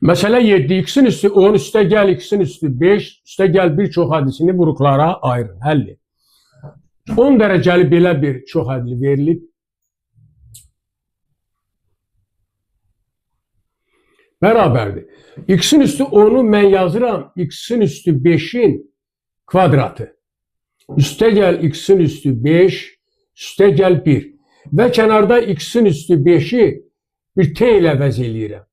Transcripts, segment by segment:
Məsələ 7, x-in üstü 10, üstə gəl x-in üstü 5, üstə gəl bir çox hədisini vuruqlara ayırın, həll et. 10 dərəcəli belə bir çox hədli verilib. Bərabərdir. X-in üstü 10'u mən yazıram, x-in üstü 5'in kvadratı. Üstə gəl x-in üstü 5, üstə gəl 1. Və kənarda x-in üstü 5'i bir t ilə əvəz eləyirəm.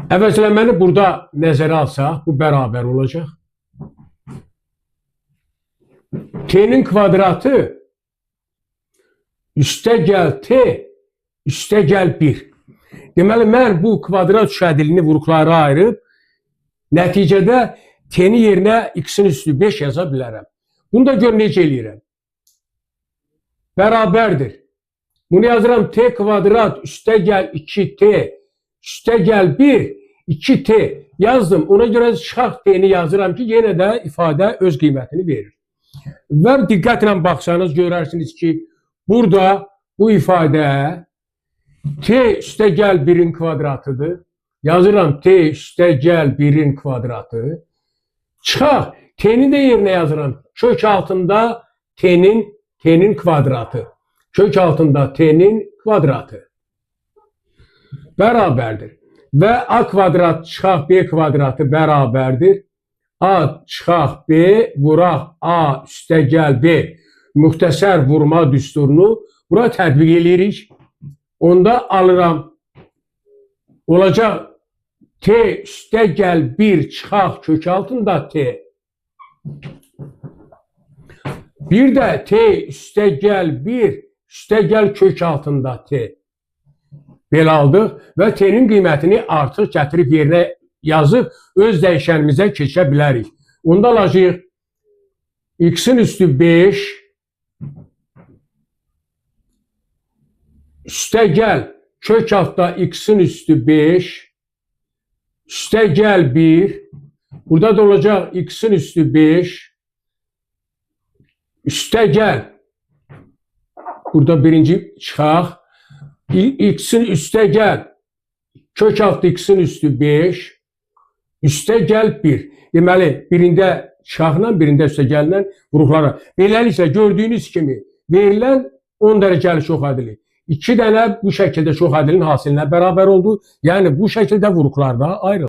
Əvəzləməni burada nəzərə alsaq, bu bərabər olacaq. T'nin kvadratı üstə gəl t, üstə gəl 1. Deməli, mən bu kvadrat şədilini vuruqlara ayırıb, nəticədə t'nin yerinə x-in üstü 5 yaza bilərəm. Bunu da gör necə eləyirəm. Bərabərdir. Bunu yazıram, t kvadrat üstə gəl 2t, üstə gəl 1, 2t yazdım. Ona görə şax t'ni yazıram ki, yenə də ifadə öz qiymətini verir. Və diqqətlə baxsanız görərsiniz ki, burada bu ifadə t üstə gəl 1'in kvadratıdır. Yazıram t üstə gəl 1'in kvadratı. Çıxaq, t'ni də yerinə yazıram. Kök altında t'nin kvadratı. Kök altında t'nin kvadratı. Bərabərdir. Və a kvadrat çıxaq b kvadratı bərabərdir. A çıxaq b, vuraq a üstə gəl b. Müxtəsər vurma düsturunu bura tətbiq edirik. Onda alıram. Olacaq t üstə gəl 1 çıxaq kök altında t. Bir də t üstə gəl 1 üstə gəl kök altında t. Belə aldıq və t'nin qiymətini artıq gətirib yerinə yazıb öz dəyişənimizə keçə bilərik. Onda alacağıq x-in üstü 5 üstə gəl kök altda x-in üstü 5 üstə gəl 1. Burada da olacaq x-in üstü 5 üstə gəl. Burada birinci çıxaq. X'in üstə gəl, kök altı x'in üstü 5, üstə gəl 1. Deməli, birində çıxaqla, birində üstə gəllə vuruqlara. Beləliklə, gördüyünüz kimi verilən 10 dərəcəli çox hədili. 2 dənə bu şəkildə çox hədilin hasilinə bərabər oldu. Yəni, bu şəkildə vuruqlarda ayrılır.